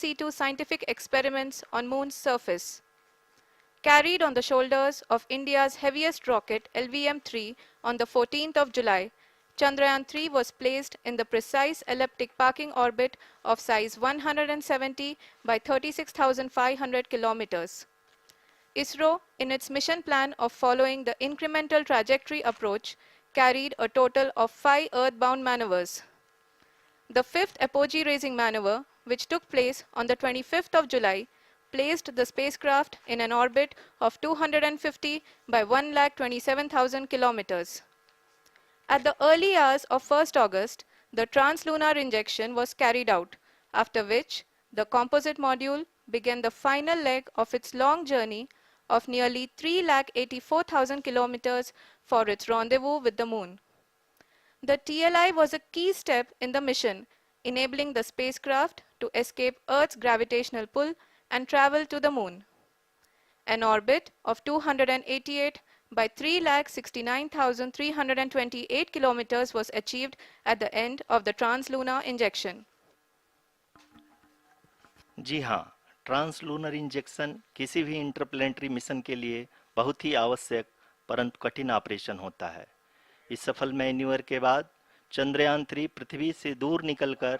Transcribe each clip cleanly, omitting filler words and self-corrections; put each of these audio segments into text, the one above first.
in-situ scientific experiments on Moon's surface. Carried on the shoulders of India's heaviest rocket LVM-3 on the 14th of July, Chandrayaan-3 was placed in the precise elliptic parking orbit of size 170 by 36,500 kilometers. ISRO, in its mission plan of following the incremental trajectory approach, carried a total of 5 earthbound maneuvers. The fifth apogee-raising maneuver, which took place on the 25th of July, placed the spacecraft in an orbit of 250 by 1,27,000 kilometers. At the early hours of 1st August, the translunar injection was carried out, after which the composite module began the final leg of its long journey of nearly 3,84,000 kilometers for its rendezvous with the Moon. The TLI was a key step in the mission, enabling the spacecraft to escape Earth's gravitational pull and travel to the Moon. An orbit of 288 by 3,69,328 kilometers was achieved at the end of the translunar injection. जी हाँ, translunar injection किसी भी interplanetary mission के लिए बहुत ही आवश्यक परंतु कठिन operation होता है। इस सफल मैन्यूवर के बाद चंद्रयान-3 पृथ्वी से दूर निकलकर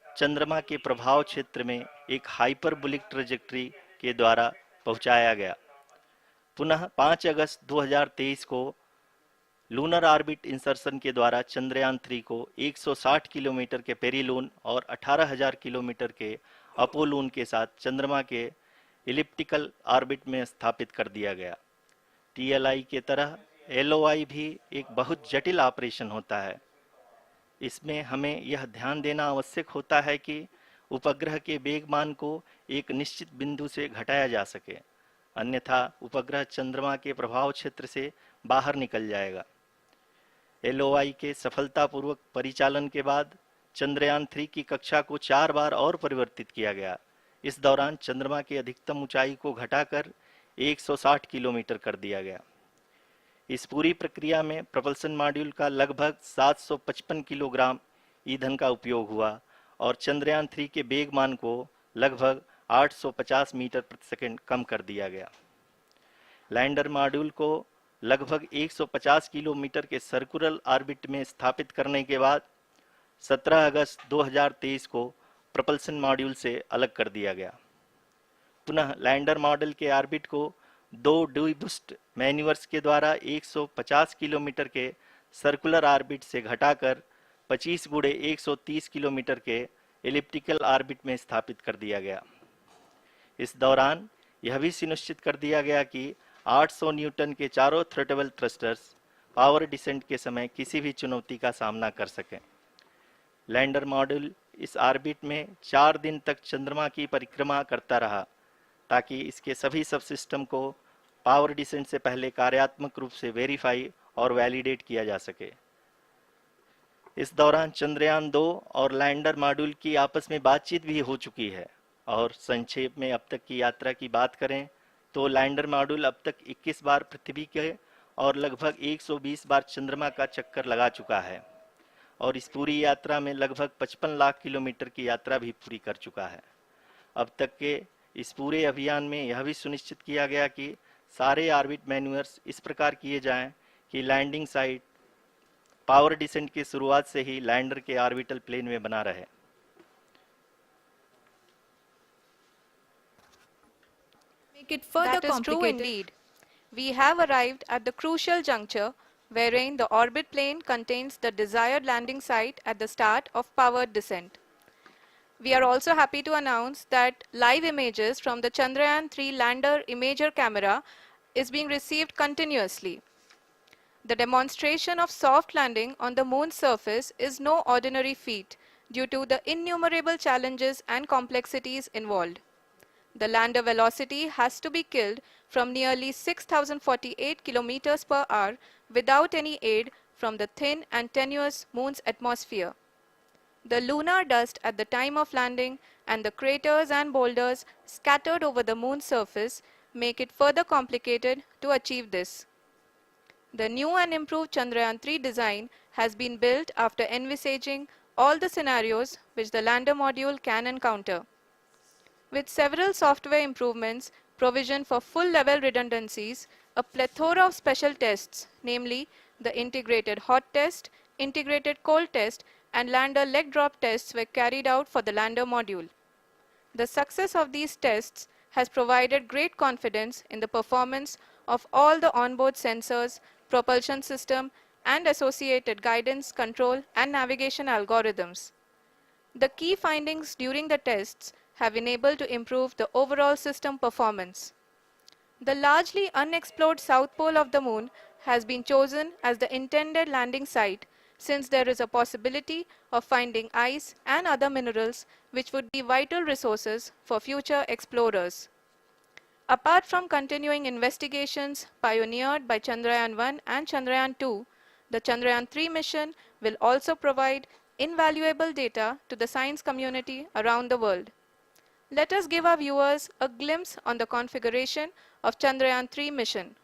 चंद्रमा के प्रभाव क्षेत्र में एक हाइपरबोलिक ट्रैजेक्टरी के द्वारा पहुंचाया गया। पुनः 5 अगस्त 2023 को लूनर ऑर्बिट इंसर्शन के द्वारा चंद्रयान-3 को 160 किलोमीटर के पेरीलून और 18,000 किलोमीटर के अपोलून के साथ चंद्रमा के इलिप्टिकल ऑर्बिट में स्थापित कर दिया गया। टीएलआई के तरह एलओआई भी एक बहुत जटिल ऑपरेशन होता है। इसमें हमें यह ध्यान देना आवश्यक होता है कि उपग्रह के वेगमान को एक निश्चित बिंदु से घटाया जा सके, अन्यथा उपग्रह चंद्रमा के प्रभाव क्षेत्र से बाहर निकल जाएगा। एलओआई के सफलतापूर्वक परिचालन के बाद चंद्रयान-3 की कक्षा को 4 बार और परिवर्तित किया गया। इस दौरान चंद्रमा की अधिकतम ऊंचाई को घटाकर 160 किलोमीटर कर दिया गया। इस पूरी प्रक्रिया में प्रपल्सन मॉड्यूल का लगभग 755 किलोग्राम ईंधन का उपयोग हुआ और चंद्रयान-3 के वेगमान को लगभग 850 मीटर प्रति सेकंड कम कर दिया गया। लैंडर मॉड्यूल को लगभग 150 किलोमीटर के सर्कुलर ऑर्बिट में स्थापित करने के बाद 17 अगस्त 2023 को प्रपल्सन मॉड्यूल से अलग कर दिया गया। पुनः लैंडर मॉडल के ऑर्बिट को 2 डीबूस्ट मैन्यूवर्स के द्वारा 150 किलोमीटर के सर्कुलर ऑर्बिट से घटाकर 25 गुणे 130 किलोमीटर के एलिप्टिकल ऑर्बिट में स्थापित कर दिया गया। इस दौरान यह भी सुनिश्चित कर दिया गया कि 800 न्यूटन के चारों थ्रोटेबल थ्रस्टर्स पावर डिसेंट के समय किसी भी चुनौती का सामना कर सकें। लैंडर मॉड्यूल इस ऑर्बिट में 4 दिन तक चंद्रमा की परिक्रमा करता रहा ताकि इसके सभी सब सिस्टम को पावर डिसेंट से पहले कार्यात्मक रूप से वेरीफाई और वैलिडेट किया जा सके। इस दौरान चंद्रयान-2 और लैंडर मॉड्यूल की आपस में बातचीत भी हो चुकी है। और संक्षेप में अब तक की यात्रा की बात करें तो लैंडर मॉड्यूल अब तक 21 बार पृथ्वी के और लगभग 120 बार चंद्रमा का चक्कर लगा चुका है और इस पूरी यात्रा में लगभग 55 लाख किलोमीटर की यात्रा भी पूरी कर चुका है। अब तक के इस पूरे अभियान में यह भी सुनिश्चित किया गया कि सारे ऑर्बिट मैन्यूवर्स इस प्रकार किए जाएं कि लैंडिंग साइट पावर डिसेंट की शुरुआत से ही लैंडर के ऑर्बिटल प्लेन में बना रहे। Make it further complicated. That is true indeed. We have arrived at the crucial juncture wherein the orbit plane contains the desired landing site at the start of powered descent. We are also happy to announce that live images from the Chandrayaan-3 lander imager camera is being received continuously. The demonstration of soft landing on the moon's surface is no ordinary feat due to the innumerable challenges and complexities involved. The lander velocity has to be killed from nearly 6,048 kilometers per hour without any aid from the thin and tenuous moon's atmosphere. The lunar dust at the time of landing and the craters and boulders scattered over the moon's surface make it further complicated to achieve this. The new and improved Chandrayaan-3 design has been built after envisaging all the scenarios which the lander module can encounter. With several software improvements, provision for full-level redundancies, a plethora of special tests, namely the integrated hot test, integrated cold test, and lander leg drop tests were carried out for the lander module. The success of these tests has provided great confidence in the performance of all the onboard sensors, propulsion system, and associated guidance, control, and navigation algorithms. The key findings during the tests have enabled to improve the overall system performance. The largely unexplored south pole of the moon has been chosen as the intended landing site since there is a possibility of finding ice and other minerals which would be vital resources for future explorers. Apart from continuing investigations pioneered by Chandrayaan-1 and Chandrayaan-2, the Chandrayaan-3 mission will also provide invaluable data to the science community around the world. Let us give our viewers a glimpse on the configuration of Chandrayaan-3 mission.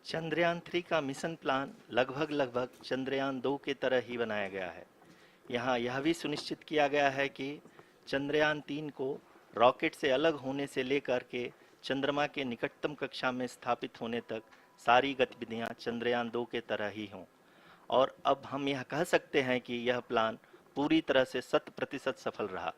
Chandrayaan 3 का mission plan लगभग चंद्रयान 2 के तरह ही बनाया गया है। यहाँ यह भी सुनिश्चित किया गया है कि चंद्रयान 3 को रॉकेट से अलग होने से लेकर के चंद्रमा के निकटतम कक्षा में स्थापित होने तक सारी गतिविधियां चंद्रयान 2 के तरह ही हों। और अब हम यह कह सकते हैं कि यह प्लान पूरी तरह से 100% सफल रहा।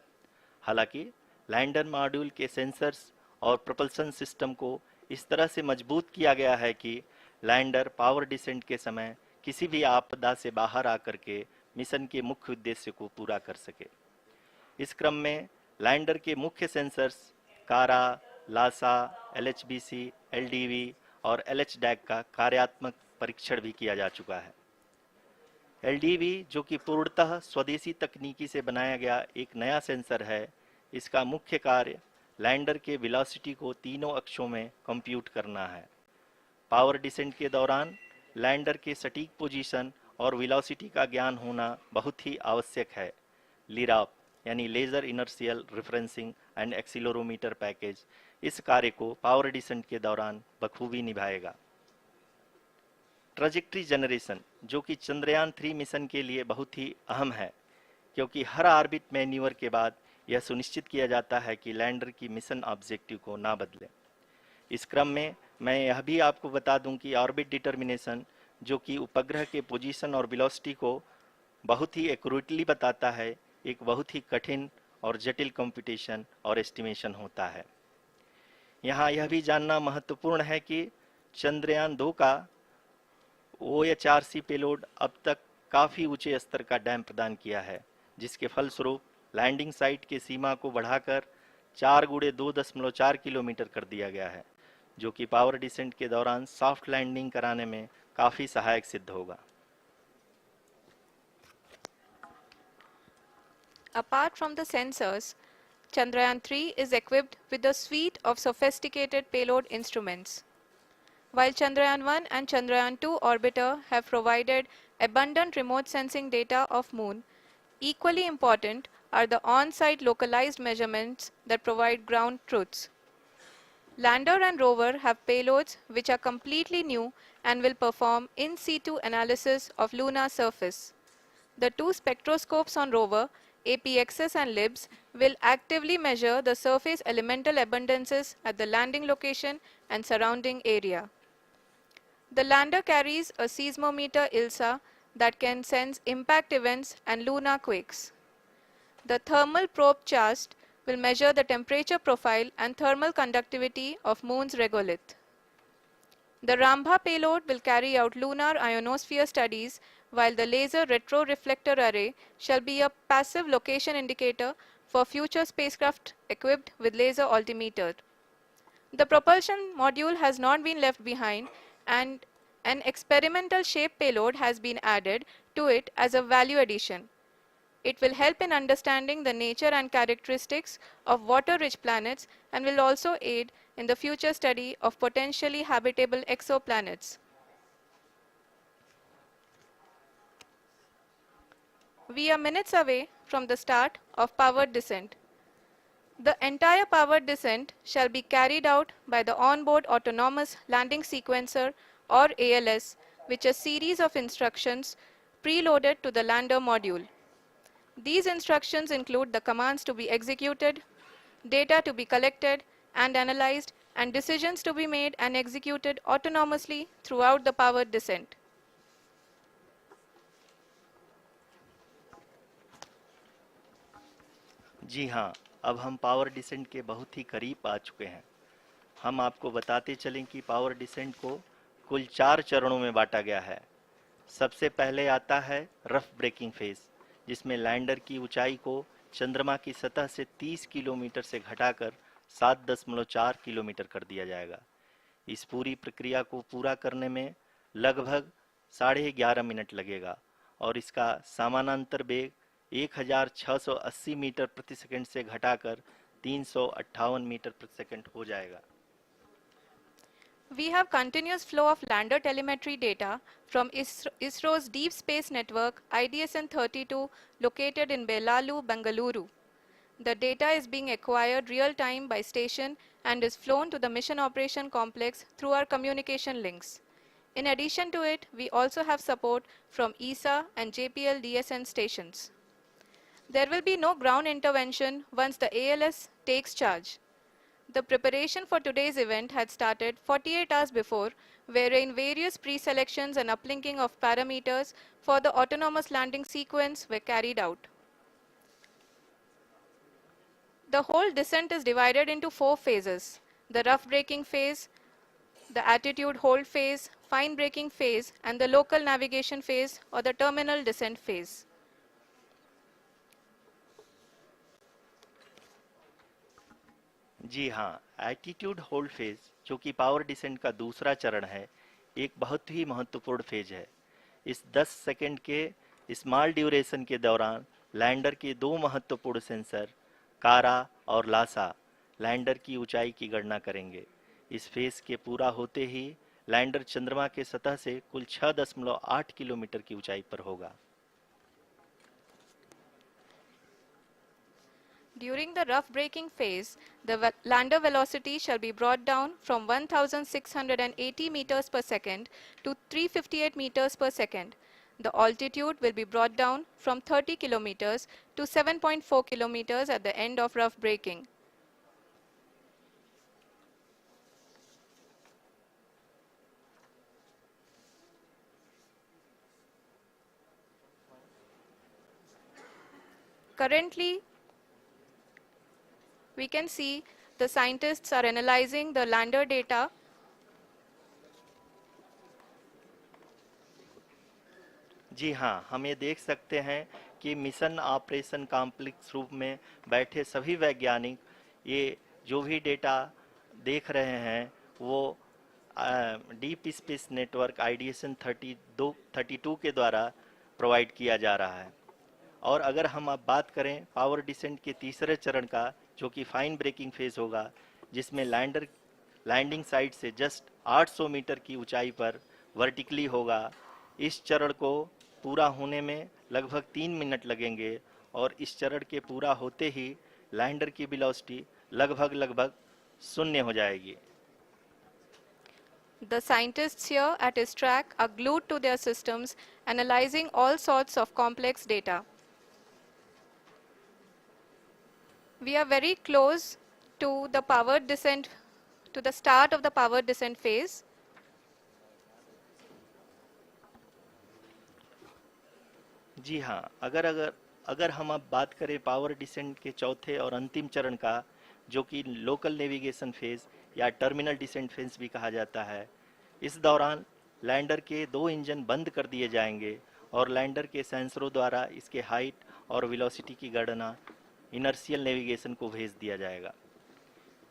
हालांकि लैंडर मॉड्यूल के सेंसर्स और प्रोपल्शन सिस्टम को इस तरह से मजबूत किया गया है कि लैंडर पावर डिसेंट के समय किसी भी आपदा से बाहर आकर के मिशन के मुख्य उद्देश्य को पूरा कर सके। इस क्रम में लैंडर के मुख्य सेंसर्स कारा, लासा, एलएचबीसी, एलडीवी और एलएचडैग का कार्यात्मक परीक्षण भी किया जा चुका है। एलडीवी, जो कि पूर्णतः स्वदेशी तकनीकी से बनाया गया एक नया सेंसर है, इसका मुख्य कार्य लैंडर के वेलोसिटी को तीनों अक्षों में कंप्यूट करना है। पावर डिसेंट के दौरान लैंडर के सटीक पोजीशन और वेलोसिटी का ज्ञान होना बहुत ही आवश्यक है। लिराप यानी laser inertial referencing and accelerometer package इस कार्य को पावर डिसेंट के दौरान बखूबी निभाएगा। ट्रैजेक्टरी जनरेशन, जो कि चंद्रयान 3 मिशन के लिए बहुत ही अहम है, क्योंकि हर ऑर्बिट मैन्यूवर के बाद यह सुनिश्चित किया जाता है कि लैंडर की मिशन ऑब्जेक्टिव को ना बदले। इस क्रम में मैं यह भी आपको बता दूं कि ऑर्बिट डिटर्मिनेशन, जो कि उपग्रह के पोजीशन और वेलोसिटी को बहुत ही एक्यूरेटली बताता है, एक बहुत ही कठिन और जटिल कंप्यूटेशन और एस्टिमेशन होता है। यहाँ यह भी जानना महत्वपूर्ण है कि चंद्रयान 2 का OHRC पेलोड अब तक काफ़ी ऊंचे स्तर का डैम प्रदान किया है, जिसके फलस्वरूप लैंडिंग साइट की सीमा को बढ़ाकर 4 गुणे 2.4 किलोमीटर कर दिया गया है, जो कि पावर डिसेंट के दौरान सॉफ्ट लैंडिंग कराने में काफ़ी सहायक सिद्ध होगा। Apart from the sensors, Chandrayaan-3 is equipped with a suite of sophisticated payload instruments. While Chandrayaan-1 and Chandrayaan-2 orbiter have provided abundant remote sensing data of Moon, equally important are the on-site localized measurements that provide ground truths. Lander and rover have payloads which are completely new and will perform in situ analysis of lunar surface. The two spectroscopes on rover, APXS and LIBS, will actively measure the surface elemental abundances at the landing location and surrounding area. The lander carries a seismometer ILSA that can sense impact events and lunar quakes. The thermal probe CHAST will measure the temperature profile and thermal conductivity of Moon's regolith. The Rambha payload will carry out lunar ionosphere studies, while the laser retroreflector array shall be a passive location indicator for future spacecraft equipped with laser altimeter. The propulsion module has not been left behind, and an experimental shape payload has been added to it as a value addition. It will help in understanding the nature and characteristics of water-rich planets and will also aid in the future study of potentially habitable exoplanets. We are minutes away from the start of powered descent. The entire powered descent shall be carried out by the onboard autonomous landing sequencer or ALS, which is a series of instructions preloaded to the lander module. These instructions include the commands to be executed, data to be collected and analyzed, and decisions to be made and executed autonomously throughout the powered descent. जी हाँ, अब हम power descent के बहुत ही करीब आ चुके हैं। हम आपको बताते चलें कि पावर डिसेंट को कुल 4 चरणों में बांटा गया है। सबसे पहले आता है रफ ब्रेकिंग फेज, जिसमें लैंडर की ऊंचाई को चंद्रमा की सतह से 30 किलोमीटर से घटाकर 7.4 किलोमीटर कर दिया जाएगा। इस पूरी प्रक्रिया को पूरा करने में लगभग 11.5 मिनट लगेगा और इसका समानांतर वेग 1680 मीटर प्रति सेकंड से घटाकर 358 मीटर प्रति सेकंड हो जाएगा। We have continuous flow of lander telemetry data from ISRO's Deep Space Network IDSN-32 located in Belalu, Bengaluru. The data is being acquired real-time by station and is flown to the Mission Operation Complex through our communication links. In addition to it, we also have support from ESA and JPL DSN stations. There will be no ground intervention once the ALS takes charge. The preparation for today's event had started 48 hours before, wherein various pre-selections and uplinking of parameters for the autonomous landing sequence were carried out. The whole descent is divided into 4 phases: the rough braking phase, the attitude hold phase, fine braking phase, and the local navigation phase or the terminal descent phase. जी हाँ, attitude hold phase, जो कि power descent का दूसरा चरण है, एक बहुत ही महत्वपूर्ण फेज है। इस 10 सेकंड के स्मॉल ड्यूरेशन के दौरान लैंडर के 2 महत्वपूर्ण सेंसर कारा और लासा लैंडर की ऊंचाई की गणना करेंगे। इस फेज के पूरा होते ही लैंडर चंद्रमा के सतह से कुल 6.8 किलोमीटर की ऊंचाई पर होगा। During the rough braking phase, the lander velocity shall be brought down from 1680 meters per second to 358 meters per second. The altitude will be brought down from 30 kilometers to 7.4 kilometers at the end of rough braking. Currently, we can see the scientists are analyzing the lander data. जी हाँ, हम ये देख सकते हैं कि mission operation complex रूप में बैठे सभी वैज्ञानिक ये जो भी डेटा देख रहे हैं वो डीप स्पेस नेटवर्क IDSN 32 के द्वारा प्रोवाइड किया जा रहा है। और अगर हम अब बात करें पावर डिसेंट के तीसरे चरण का, जो कि फाइन ब्रेकिंग फेज होगा, जिसमें लैंडर लैंडिंग साइट से जस्ट 800 मीटर की ऊंचाई पर वर्टिकली होगा। इस चरण को पूरा होने में लगभग 3 मिनट लगेंगे और इस चरण के पूरा होते ही लैंडर की वेलोसिटी लगभग शून्य हो जाएगी। The scientists here at his track are glued to their systems, analyzing all sorts of complex data. We are very close to the powered descent, to the start of the powered descent phase. जी हाँ, अगर हम अब बात करें power descent के चौथे और अंतिम चरण का, जो कि लोकल नेविगेशन फेज या टर्मिनल डिसेंट फेज भी कहा जाता है, इस दौरान लैंडर के 2 इंजन बंद कर दिए जाएंगे और लैंडर के सेंसरों द्वारा इसके हाइट और वेलोसिटी की गणना इनर्शियल नेविगेशन को भेज दिया जाएगा।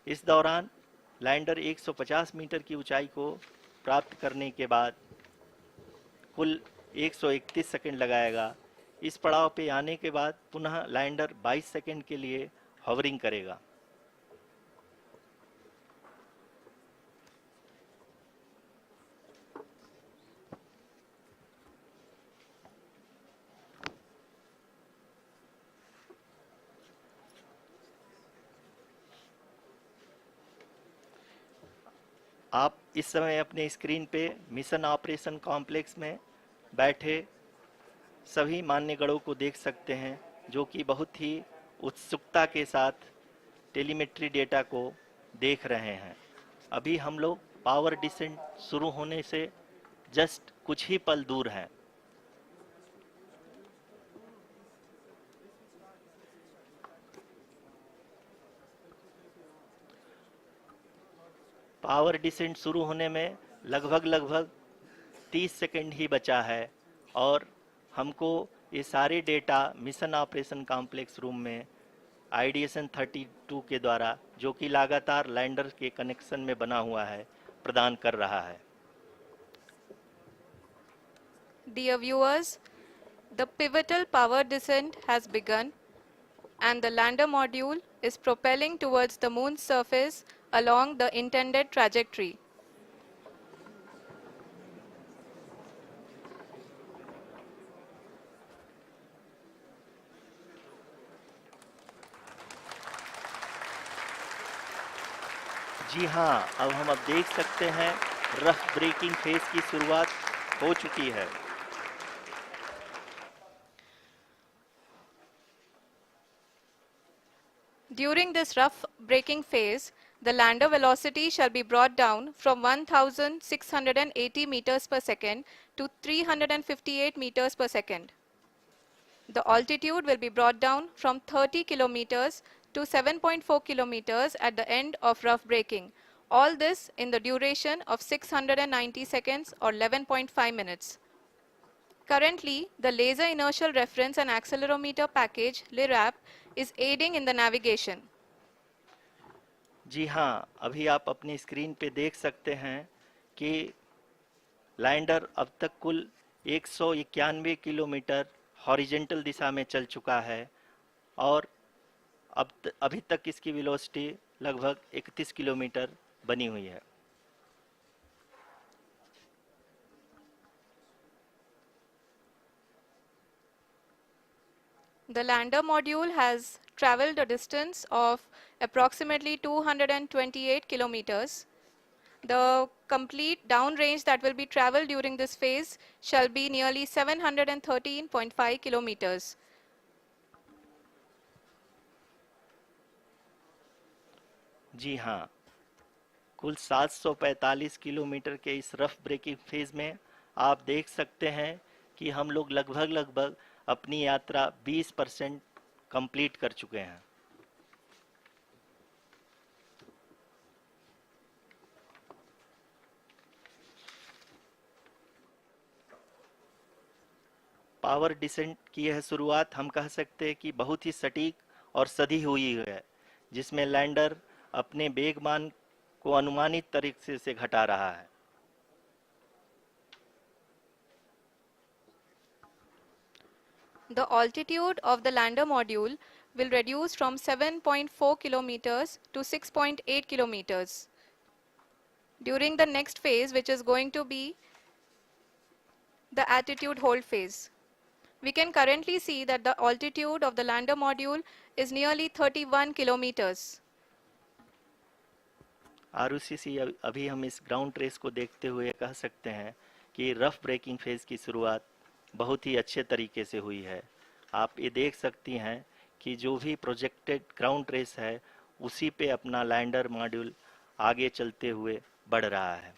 इस दौरान लैंडर 150 मीटर की ऊंचाई को प्राप्त करने के बाद कुल 131 सेकंड लगाएगा। इस पड़ाव पे आने के बाद पुनः लैंडर 22 सेकंड के लिए हवरिंग करेगा। आप इस समय अपने स्क्रीन पे मिशन ऑपरेशन कॉम्प्लेक्स में बैठे सभी मान्यगणों को देख सकते हैं, जो कि बहुत ही उत्सुकता के साथ टेलीमेट्री डेटा को देख रहे हैं। अभी हम लोग पावर डिसेंट शुरू होने से जस्ट कुछ ही पल दूर हैं। पावर डिसेंट शुरू होने में लगभग 30 सेकंड ही बचा है और हमको ये सारे data mission operation complex room में आईडीएसएन 32 के द्वारा, जो कि लगातार लैंडर के कनेक्शन में बना हुआ है, प्रदान कर रहा है। Dear viewers, the pivotal power descent has begun and the lander module is propelling towards the moon's surface along the intended trajectory. जी हाँ, अब देख सकते हैं रफ ब्रेकिंग फेज की शुरुआत हो चुकी है। During this rough braking phase, the lander velocity shall be brought down from 1680 meters per second to 358 meters per second. The altitude will be brought down from 30 kilometers to 7.4 kilometers at the end of rough braking. All this in the duration of 690 seconds or 11.5 minutes. Currently, the Laser Inertial Reference and Accelerometer package (LIRAP) is aiding in the navigation. जी हाँ, अभी आप अपनी screen पे देख सकते हैं कि lander अब तक कुल 191 किलोमीटर हॉरिजेंटल दिशा में चल चुका है और अभी तक इसकी वेलोसिटी लगभग 31 किलोमीटर बनी हुई है। The lander module has traveled a distance of approximately 228 kilometers. The complete downrange that will be traveled during this phase shall be nearly 713.5 kilometers. जी हाँ, कुल 745 किलोमीटर के इस रफ ब्रेकिंग फेज में आप देख सकते हैं कि हम लोग लगभग अपनी यात्रा 20% कंप्लीट कर चुके हैं। पावर डिसेंट की यह शुरुआत हम कह सकते हैं कि बहुत ही सटीक और सधी हुई है, जिसमें लैंडर अपने वेगमान को अनुमानित तरीके से घटा रहा है। The altitude of the lander module will reduce from 7.4 kilometers to 6.8 kilometers. During the next phase, which is going to be the attitude hold phase. We can currently see that the altitude of the lander module is nearly 31 kilometers. Arushi, अभी हम इस ground trace को देखते हुए कह सकते हैं कि रफ ब्रेकिंग फेज की शुरुआत बहुत ही अच्छे तरीके से हुई है। आप ये देख सकती हैं कि जो भी प्रोजेक्टेड ग्राउंड ट्रेस है, उसी पे अपना लैंडर मॉड्यूल आगे चलते हुए बढ़ रहा है।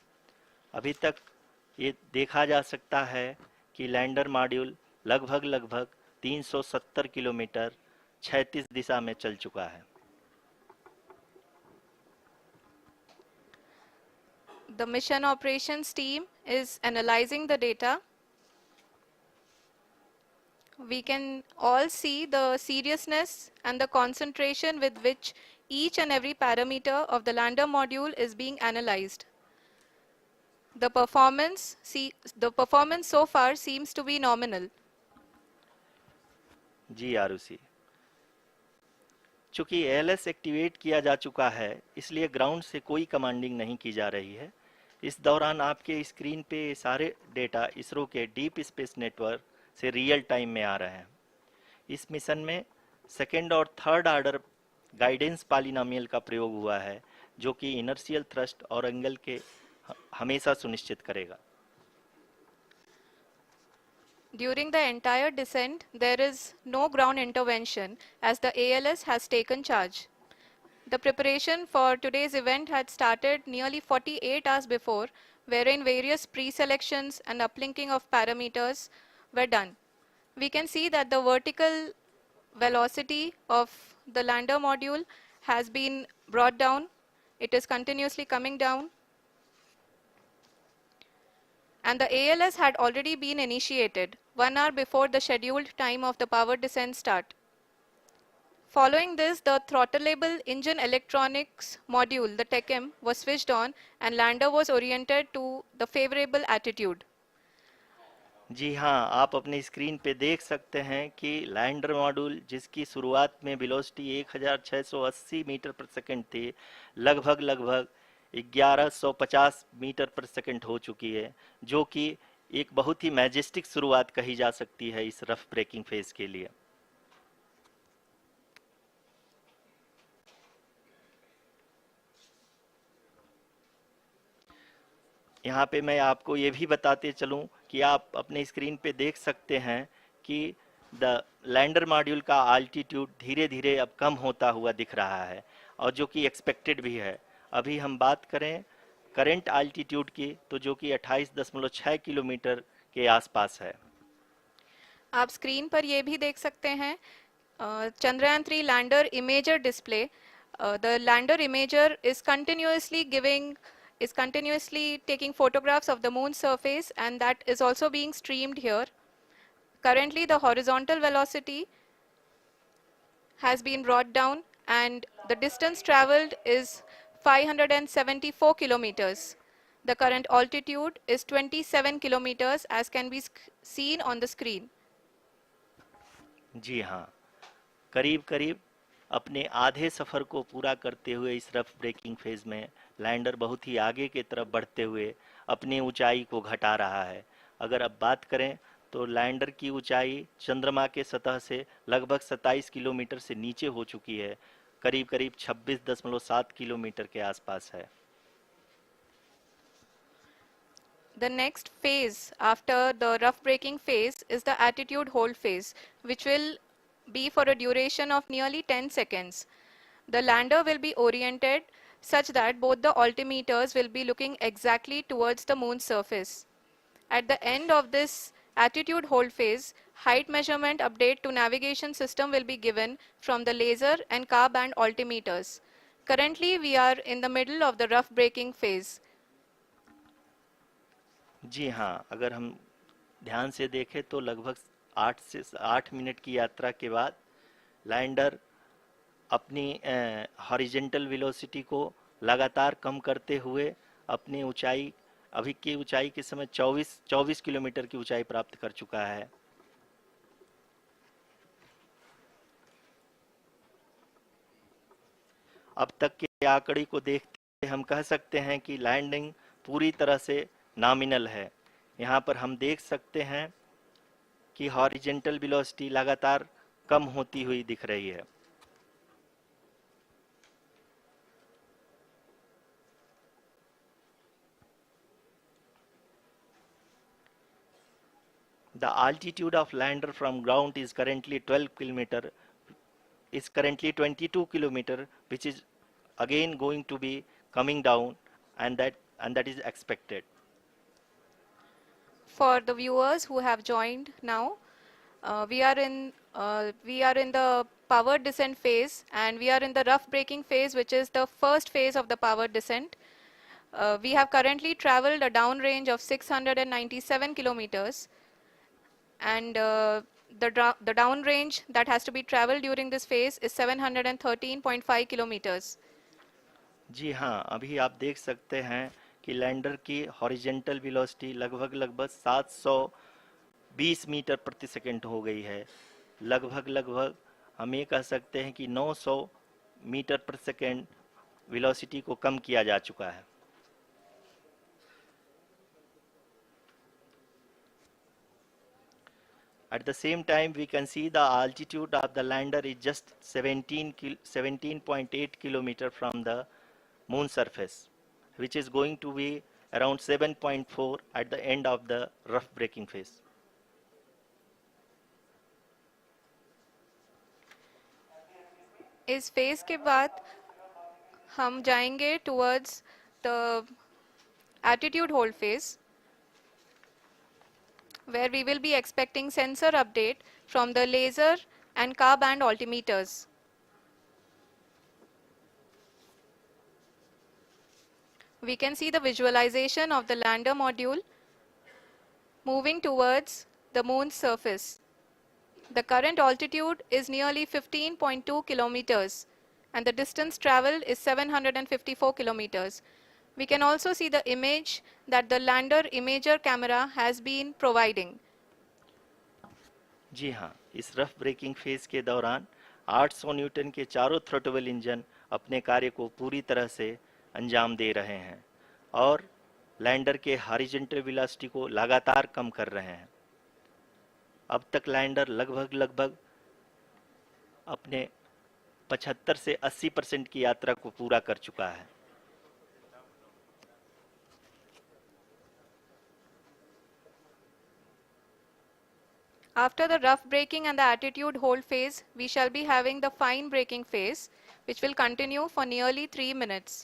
अभी तक ये देखा जा सकता है कि लैंडर मॉड्यूल लगभग 370 किलोमीटर क्षैतिज दिशा में चल चुका है। The mission operations team is analyzing the data. We can all see the seriousness and the concentration with which each and every parameter of the lander module is being analyzed. The performance so far seems to be nominal. जी आरुषि, चूंकि ALS activate किया जा चुका है, इसलिए ground से कोई commanding नहीं की जा रही है। इस दौरान आपके स्क्रीन पे सारे डेटा इसरो के डीप स्पेस नेटवर्क से रियल टाइम में आ रहे हैं। इस मिशन में सेकेंड और थर्ड ऑर्डर गाइडेंस पॉलिनोमियल का प्रयोग हुआ है, जो कि इनर्शियल थ्रस्ट और एंगल के हमेशा सुनिश्चित करेगा। During the entire descent, there is no ground intervention as the ALS has taken charge. The preparation for today's event had started nearly 48 hours before, wherein various pre-selections and uplinking of parameters were done. We can see that the vertical velocity of the lander module has been brought down. It is continuously coming down. And the ALS had already been initiated 1 hour before the scheduled time of the power descent start. Following this, the throttleable engine electronics module, the TECM, was switched on and lander was oriented to the favorable attitude. जी हाँ, आप अपनी screen पे देख सकते हैं कि lander module जिसकी शुरुआत में वेलोसिटी 1680 मीटर पर सेकंड थी, लगभग 1150 मीटर पर सेकंड हो चुकी है, जो कि एक बहुत ही मैजेस्टिक शुरुआत कही जा सकती है इस रफ ब्रेकिंग फेज के लिए। यहाँ पे मैं आपको ये भी बताते चलूँ कि आप अपने स्क्रीन पे देख सकते हैं कि द लैंडर मॉड्यूल का आल्टीट्यूड धीरे धीरे अब कम होता हुआ दिख रहा है, और जो कि एक्सपेक्टेड भी है। अभी हम बात करें करंट आल्टीट्यूड की, तो जो कि 28.6 किलोमीटर के आसपास है। आप स्क्रीन पर ये भी देख सकते हैं Chandrayaan-3 lander imager display. The lander imager is continuously taking photographs of the moon's surface, and that is also being streamed here. Currently, the horizontal velocity has been brought down and the distance traveled is 574 kilometers. The current altitude is 27 kilometers as can be seen on the screen. जी हाँ, करीब करीब अपने आधे सफ़र को पूरा करते हुए इस रफ ब्रेकिंग फेज में लैंडर बहुत ही आगे की तरफ बढ़ते हुए अपनी ऊंचाई को घटा रहा है। अगर अब बात करें तो लैंडर की ऊंचाई चंद्रमा के सतह से लगभग 27 किलोमीटर से नीचे हो चुकी है, करीब करीब 26.7 किलोमीटर के आसपास है। The next phase after the rough braking phase is the attitude hold phase, which will be for a duration of nearly 10 seconds. The lander will be oriented such that both the altimeters will be looking exactly towards the moon's surface. At the end of this attitude hold phase, height measurement update to navigation system will be given from the laser and car band altimeters. Currently, we are in the middle of the rough braking phase. जी हाँ, अगर हम ध्यान से देखें तो लगभग 8 minute की यात्रा के बाद लैंडर अपनी हॉरिजेंटल वेलोसिटी को लगातार कम करते हुए अपनी ऊंचाई, अभी की ऊंचाई के समय 24 किलोमीटर की ऊंचाई प्राप्त कर चुका है। अब तक के आंकड़े को देखते हम कह सकते हैं कि लैंडिंग पूरी तरह से नॉमिनल है। यहाँ पर हम देख सकते हैं कि हॉरिजेंटल वेलोसिटी लगातार कम होती हुई दिख रही है। The altitude of lander from ground is currently 22 kilometer, which is again going to be coming down, and that is expected. For the viewers who have joined now, we are in the power descent phase, and we are in the rough braking phase, which is the first phase of the power descent. We have currently traveled a downrange of 697 kilometers, and the downrange that has to be traveled during this phase is 713.5 kilometers. जी हाँ, अभी आप देख सकते हैं कि lander की horizontal velocity लगभग 720 metre प्रति सेकंड हो गई है। लगभग हम ये कह सकते हैं कि 900 मीटर प्रति सेकंड वेलोसिटी को कम किया जा चुका है। At the same time, we can see the altitude of the lander is just 17.8 kilometer from the moon surface, which is going to be around 7.4 at the end of the rough braking phase. इस phase के बाद हम जाएंगे towards the attitude hold phase, where we will be expecting sensor update from the laser and car band altimeters. We can see the visualization of the lander module moving towards the moon's surface. The current altitude is nearly 15.2 kilometers and the distance traveled is 754 kilometers. We can also see the image that the lander imager camera has been providing. जी हाँ, इस rough breaking phase के दौरान 800 Newton के चारों throttle engine अपने कार्य को पूरी तरह से अंजाम दे रहे हैं और लैंडर के हॉरिजॉन्टल वेलोसिटी को लगातार कम कर रहे हैं। अब तक लैंडर लगभग अपने 75 से 80% की यात्रा को पूरा कर चुका है। After the rough braking and the attitude hold phase, we shall be having the fine braking phase, which will continue for nearly 3 minutes.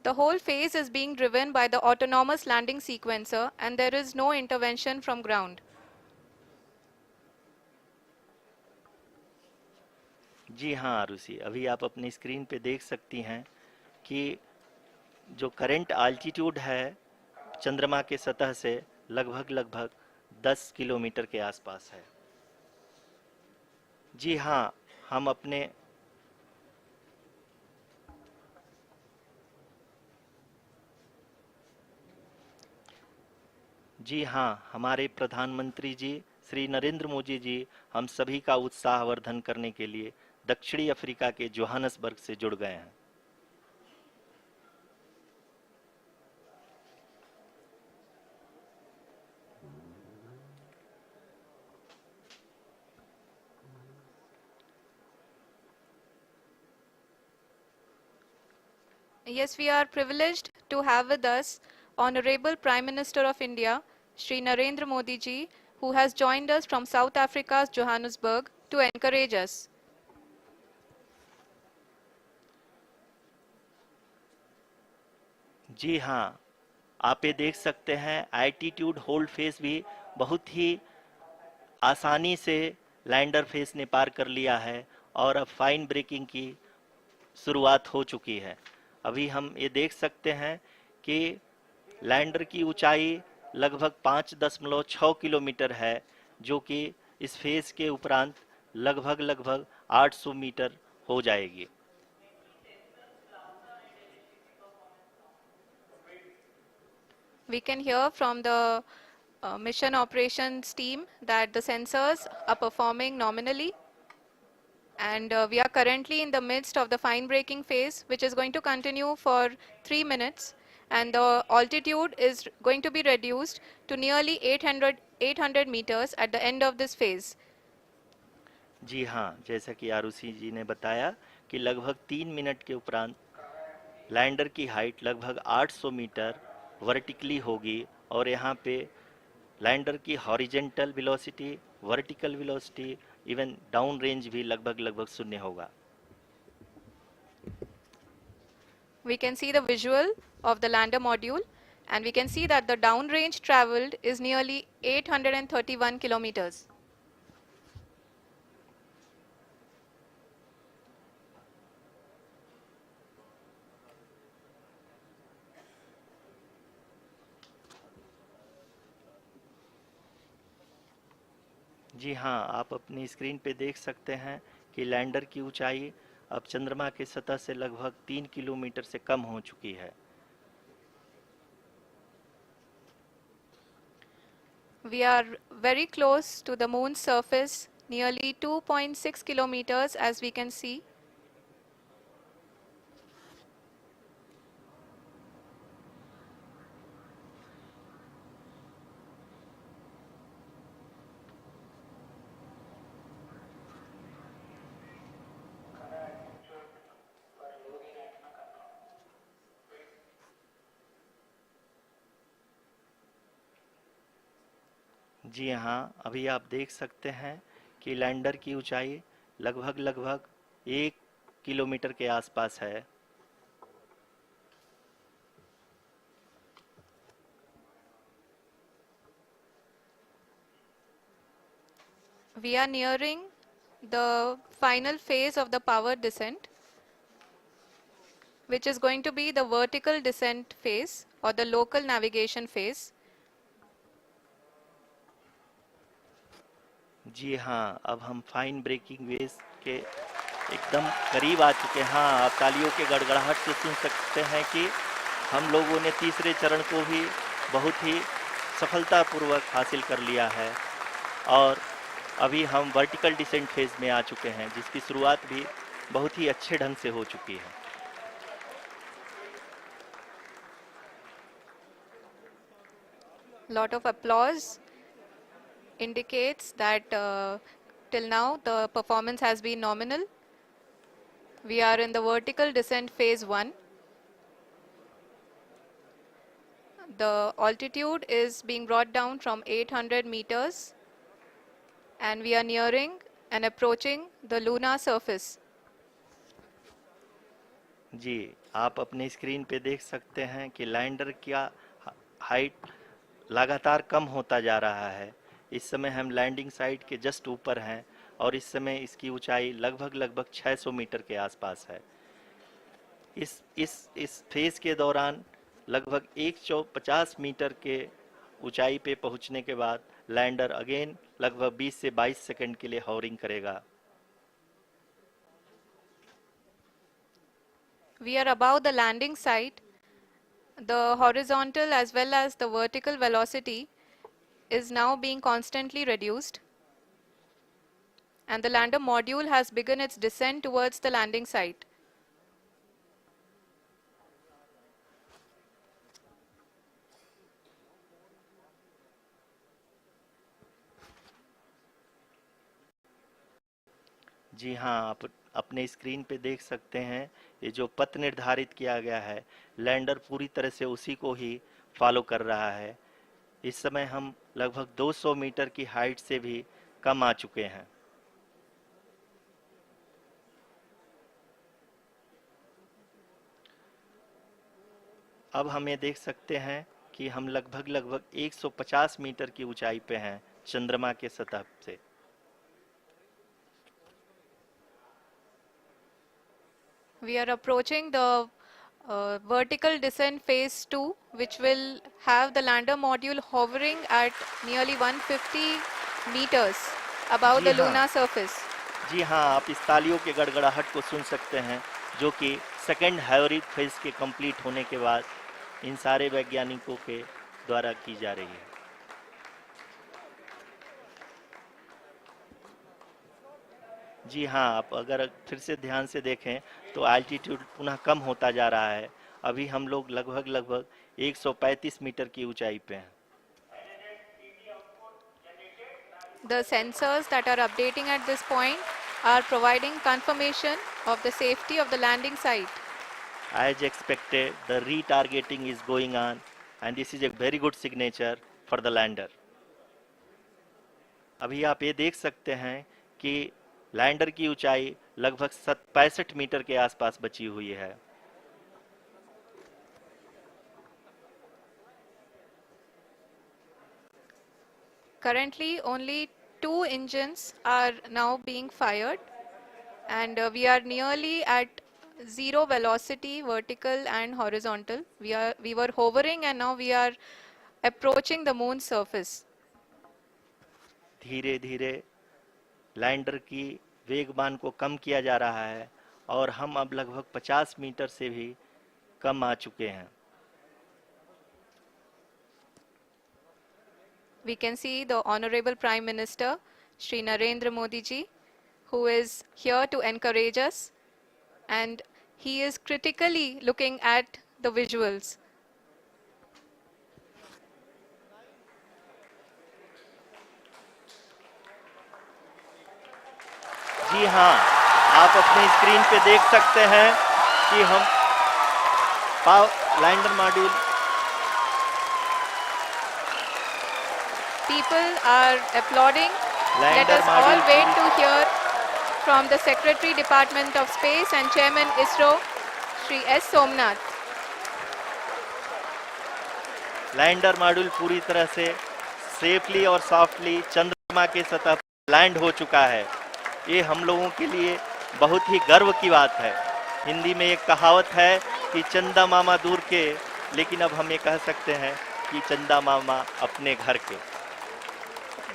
The whole phase is being driven by the autonomous landing sequencer and there is no intervention from ground. जी हाँ आरुषि, अभी आप अपनी screen पे देख सकती हैं कि जो करंट आल्टीट्यूड है चंद्रमा के सतह से लगभग 10 किलोमीटर के आसपास है। जी हाँ, हम अपने जी हाँ, हमारे प्रधानमंत्री जी श्री नरेंद्र मोदी जी हम सभी का उत्साहवर्धन करने के लिए दक्षिणी अफ्रीका के जोहानसबर्ग से जुड़ गए हैं। Yes, we are privileged to have with us Honorable Prime Minister of India, Shri Narendra Modi ji, who has joined us from South Africa's Johannesburg to encourage us. जी हाँ, आप ये देख सकते हैं एल्टीट्यूड होल्ड फेस भी बहुत ही आसानी से लैंडर फेस ने पार कर लिया है और अब फाइन ब्रेकिंग की शुरुआत हो चुकी है। अभी हम ये देख सकते हैं कि लैंडर की ऊंचाई लगभग 5.6 किलोमीटर है, जो कि इस फेज के उपरांत लगभग 800 मीटर हो जाएगी। We can hear from the mission operations team that the sensors are performing nominally, and we are currently in the midst of the fine braking phase, which is going to continue for 3 minutes, and the altitude is going to be reduced to nearly 800 meters at the end of this phase. जी हाँ, जैसा कि आरुषि जी ने बताया कि लगभग 3 minute के उपरांत lander की हाइट लगभग 800 मीटर वर्टिकली होगी और यहाँ पे लैंडर की horizontal velocity, vertical velocity, even down range भी लगभग शून्य होगा। We can see the visual of the lander module, and we can see that the downrange traveled is nearly 831 kilometers. जी हाँ, आप अपनी स्क्रीन पे देख सकते हैं कि लैंडर की ऊंचाई अब चंद्रमा की सतह से लगभग 3 किलोमीटर से कम हो चुकी है। We are very close to the moon's surface, nearly 2.6 kilometers as we can see. जी हाँ, अभी आप देख सकते हैं कि लैंडर की ऊंचाई लगभग लगभग 1 किलोमीटर के आसपास है। We are nearing the final phase of the power descent, which is going to be the vertical descent phase or the local navigation phase. जी हाँ, अब हम फाइन ब्रेकिंग वेव्स के एकदम करीब आ चुके हैं। हाँ, आप तालियों के गड़गड़ाहट से सुन सकते हैं कि हम लोगों ने तीसरे चरण को भी बहुत ही सफलतापूर्वक हासिल कर लिया है और अभी हम वर्टिकल डिसेंट फेज में आ चुके हैं, जिसकी शुरुआत भी बहुत ही अच्छे ढंग से हो चुकी है। Lot of applause indicates that till now the performance has been nominal. We are in the vertical descent phase 1. The altitude is being brought down from 800 meters and we are nearing and approaching the lunar surface. जी, आप अपने screen पे देख सकते हैं कि lander का height लगातार कम होता जा रहा है। इस समय हम लैंडिंग साइट के जस्ट ऊपर हैं और इस समय इसकी ऊंचाई लगभग लगभग 600 मीटर के आसपास है। इस फेज के दौरान लगभग 150 मीटर के ऊंचाई पे पहुंचने के बाद लैंडर अगेन लगभग 20 से 22 सेकंड के लिए हॉवरिंग करेगा। We are above the landing site. The horizontal as well as the vertical velocity is now being constantly reduced. And the lander module has begun its descent towards the landing site. जी हाँ, आप अपने screen पे देख सकते हैं ये जो पथ निर्धारित किया गया है, लैंडर पूरी तरह से उसी को ही फॉलो कर रहा है। इस समय हम लगभग 200 मीटर की हाइट से भी कम आ चुके हैं। अब हम ये देख सकते हैं कि हम लगभग लगभग 150 मीटर की ऊंचाई पे हैं चंद्रमा के सतह से। We are approaching the vertical descent phase 2, which will have the lander module hovering at nearly 150 meters above ji the हाँ, lunar surface. जी हाँ, आप इस तालियों के गड़गड़ाहट को सुन सकते हैं, जो कि सेकंड हाइब्रिड फेज के कंप्लीट होने के बाद इन सारे वैज्ञानिकों के द्वारा की जा रही है। जी हाँ, आप अगर फिर से ध्यान से देखें तो एल्टीट्यूड पुनः कम होता जा रहा है। अभी हम लोग लगभग लगभग 135 मीटर की ऊंचाई पे हैं। The sensors that are updating at this point are providing confirmation of the safety of the landing site. As expected, the retargeting is going on and this is a very good signature for the lander. अभी आप ये देख सकते हैं कि lander की ऊंचाई लगभग 65 मीटर के आसपास बची हुई है। Currently, only 2 engines are now being fired, and we are nearly at zero velocity, vertical and horizontal. We were hovering, and now we are approaching the moon's surface. धीरे धीरे लैंडर की वेगमान को कम किया जा रहा है और हम अब लगभग 50 मीटर से भी कम आ चुके हैं। We can see the Honorable Prime Minister, Shri Narendra Modi ji, who is here to encourage us, and he is critically looking at the visuals. जी हाँ, आप अपने स्क्रीन पे देख सकते हैं कि हम lander module People are applauding. Let lander us all module wait पूरी to hear from the Secretary Department of Space and Chairman ISRO, Shri S. Somnath. Lander module पूरी तरह से सेफली और सॉफ्टली चंद्रमा के सतह पर लैंड हो चुका है। ये हम लोगों के लिए बहुत ही गर्व की बात है। हिंदी में एक कहावत है कि चंदा मामा दूर के, लेकिन अब हम ये कह सकते हैं कि चंदा मामा अपने घर के।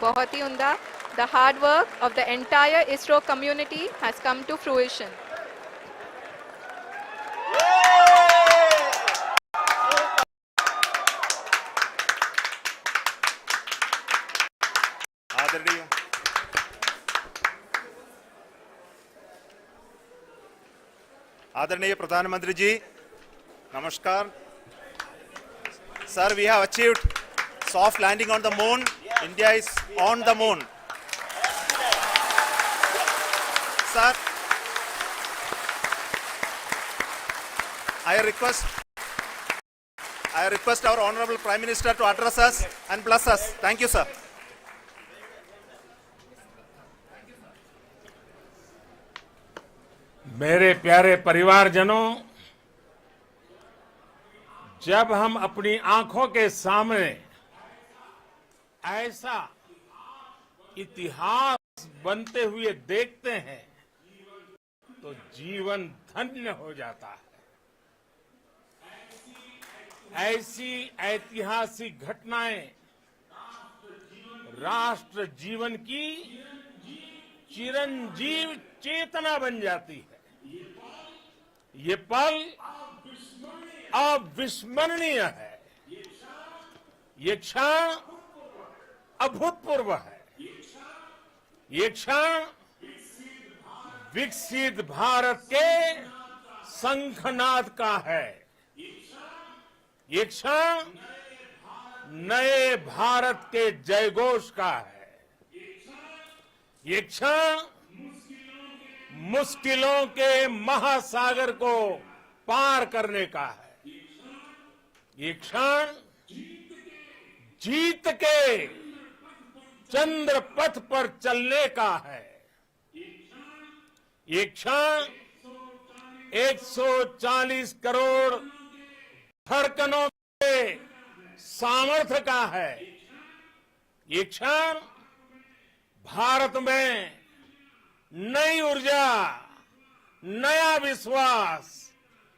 बहुत ही उम्दा. The hard work of the entire ISRO community has come to fruition. आदरणीय आदरणीय प्रधानमंत्री जी, नमस्कार sir. We have achieved soft landing on the moon. India is on the moon. Sir, I request our Honorable Prime Minister to address us and bless us. Thank you, sir. मेरे प्यारे परिवारजनों, जब हम अपनी आंखों के सामने ऐसा इतिहास बनते हुए देखते हैं तो जीवन धन्य हो जाता है। ऐसी ऐतिहासिक घटनाएं राष्ट्र जीवन की चिरंजीव चेतना बन जाती है। ये पल अविस्मरणीय है। ये क्षण अभूतपूर्व है। ये क्षण विकसित भारत के शंखनाद का है। ये क्षण नए भारत के जयघोष का है। ये क्षण मुश्किलों के महासागर को पार करने का है। ये क्षण जीत के चंद्र पथ पर चलने का है। ये क्षण 140 करोड़ धड़कनों के सामर्थ्य का है। ये क्षण भारत में नई ऊर्जा, नया विश्वास,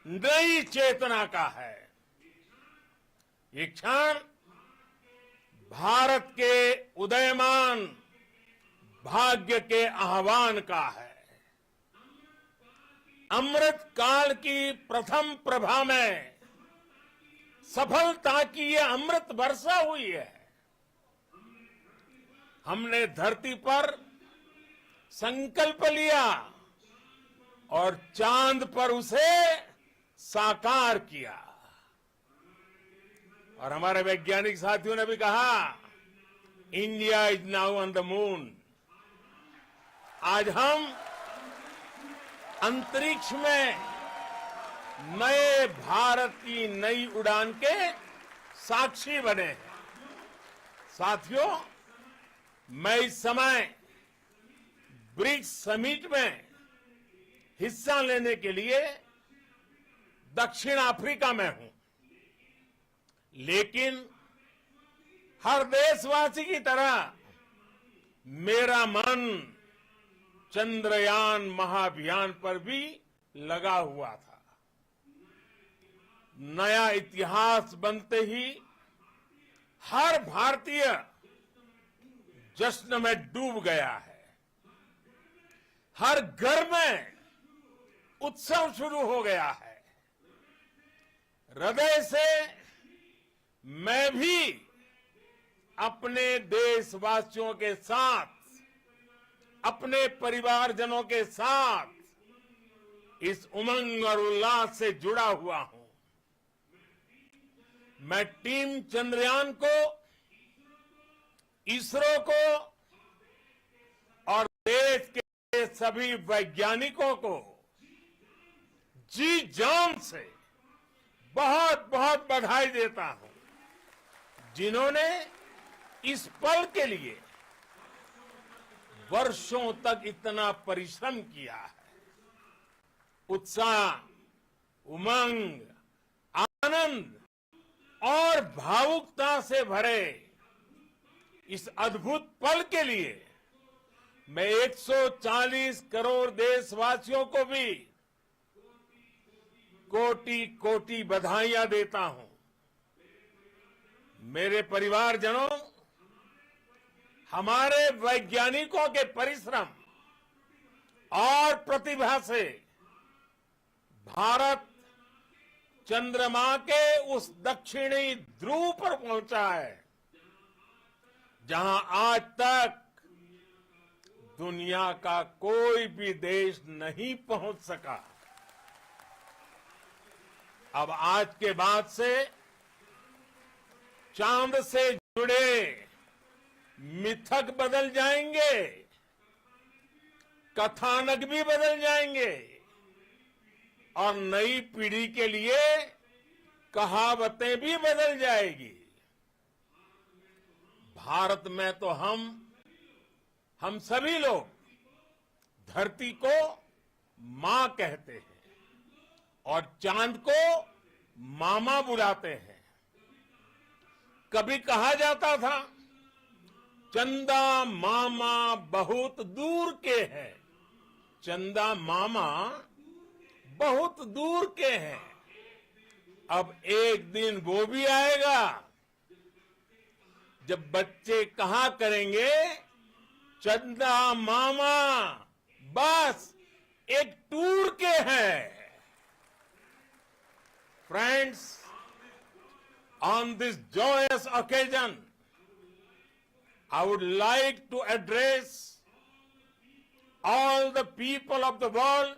नई चेतना का है। ये क्षण भारत के उदयमान भाग्य के आह्वान का है। अमृत काल की प्रथम प्रभा में सफलता की ये अमृत वर्षा हुई है। हमने धरती पर संकल्प लिया और चांद पर उसे साकार किया। और हमारे वैज्ञानिक साथियों ने भी कहा, India is now on the moon. आज हम अंतरिक्ष में नए भारत की नई उड़ान के साक्षी बने हैं। साथियों, मैं इस समय ब्रिक्स समिट में हिस्सा लेने के लिए दक्षिण अफ्रीका में हूं, लेकिन हर देशवासी की तरह मेरा मन चंद्रयान महाअभियान पर भी लगा हुआ था। नया इतिहास बनते ही हर भारतीय जश्न में डूब गया है। हर घर में उत्सव शुरू हो गया है। हृदय से मैं भी अपने देशवासियों के साथ, अपने परिवारजनों के साथ इस उमंग और उल्लास से जुड़ा हुआ हूं। मैं टीम चंद्रयान को, इसरो को और देश के सभी वैज्ञानिकों को जी जान से बहुत बहुत बधाई देता हूं, जिन्होंने इस पल के लिए वर्षों तक इतना परिश्रम किया है। उत्साह, उमंग, आनंद और भावुकता से भरे इस अद्भुत पल के लिए मैं 140 करोड़ देशवासियों को भी कोटि कोटि बधाइयां देता हूं। मेरे परिवारजनों, हमारे वैज्ञानिकों के परिश्रम और प्रतिभा से भारत चंद्रमा के उस दक्षिणी ध्रुव पर पहुंचा है जहां आज तक दुनिया का कोई भी देश नहीं पहुंच सका। अब आज के बाद से चांद से जुड़े मिथक बदल जाएंगे, कथानक भी बदल जाएंगे और नई पीढ़ी के लिए कहावतें भी बदल जाएगी। भारत में तो हम सभी लोग धरती को मां कहते हैं और चांद को मामा बुलाते हैं। कभी कहा जाता था चंदा मामा बहुत दूर के हैं, चंदा मामा बहुत दूर के हैं। अब एक दिन वो भी आएगा जब बच्चे कहा करेंगे चंदा मामा बस एक टूर के हैं। Friends, on this joyous occasion, I would like to address all the people of the world,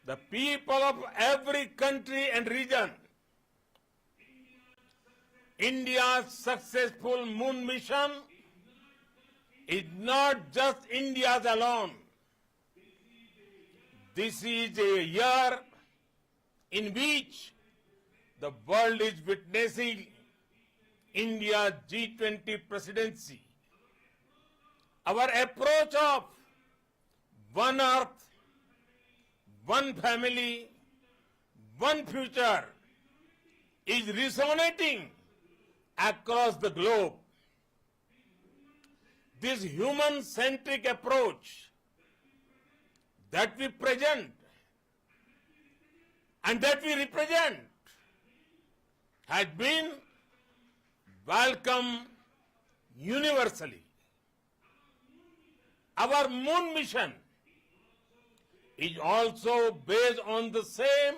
the people of every country and region. India's successful moon mission is not just India's alone. This is a year in which the world is witnessing India's G20 presidency. Our approach of one earth, one family, one future is resonating across the globe. This human-centric approach that we present and that we represent has been welcomed universally. Our moon mission is also based on the same